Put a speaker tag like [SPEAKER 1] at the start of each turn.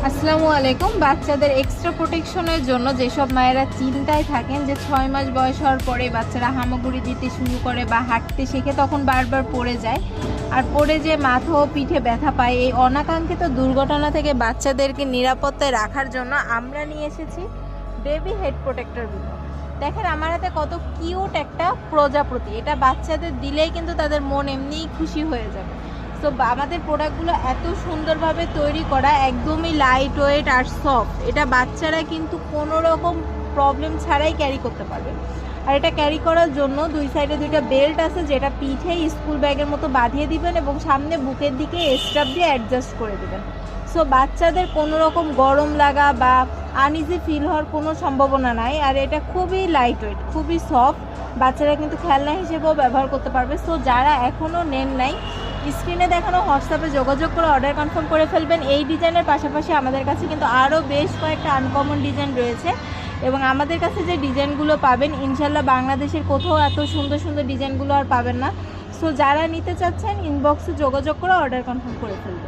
[SPEAKER 1] আসসালামু আলাইকুম। বাচ্চাদের এক্সট্রা প্রোটেকশনের জন্য যেসব মায়েরা চিন্তায় থাকেন যে 6 মাস বয়স হওয়ার পরে বাচ্চারা হামাগুড়ি দিতে শুরু করে বা হাঁটতে শেখে, তখন বারবার পড়ে যায় আর পড়ে যে মাথা ও পিঠে ব্যথা পায়, এই অনাকাঙ্ক্ষিত দুর্ঘটনা থেকে বাচ্চাদেরকে নিরাপত্তায় রাখার জন্য আমরা নিয়ে এসেছি বেবি হেড প্রোটেক্টর বিলো। দেখেন আমার হাতে কত কিউট একটা প্রজাপতি, এটা বাচ্চাদের দিলেই কিন্তু তাদের মন এমনিই খুশি হয়ে যাবে। সো আমাদের প্রোডাক্টগুলো এত সুন্দরভাবে তৈরি করা, একদমই লাইট ওয়েট আর সফট, এটা বাচ্চারা কিন্তু কোনো রকম প্রবলেম ছাড়াই ক্যারি করতে পারবে। আর এটা ক্যারি করার জন্য দুই সাইডে দুইটা বেল্ট আছে, যেটা পিঠে স্কুল ব্যাগের মতো বাঁধিয়ে দিবেন এবং সামনে বুকের দিকে স্ট্রাপ দিয়ে অ্যাডজাস্ট করে দিবেন। সো বাচ্চাদের কোনো রকম গরম লাগা বা আনইজি ফিল হওয়ার কোনো সম্ভাবনা নাই। আর এটা খুবই লাইট ওয়েট, খুবই সফট, বাচ্চারা কিন্তু খেলনা হিসেবেও ব্যবহার করতে পারবে। সো যারা এখনও নেন নাই, স্ক্রিনে দেখানো হোয়াটসঅ্যাপে যোগাযোগ করে অর্ডার কনফার্ম করে ফেলবেন। এই ডিজাইনের পাশাপাশি আমাদের কাছে কিন্তু আরও বেশ কয়েকটা আনকমন ডিজাইন রয়েছে এবং আমাদের কাছে যে ডিজাইনগুলো পাবেন ইনশাল্লাহ বাংলাদেশের কোথাও এত সুন্দর সুন্দর ডিজাইনগুলো আর পাবেন না। সো যারা নিতে চাচ্ছেন ইনবক্সে যোগাযোগ করে অর্ডার কনফার্ম করে ফেলবেন।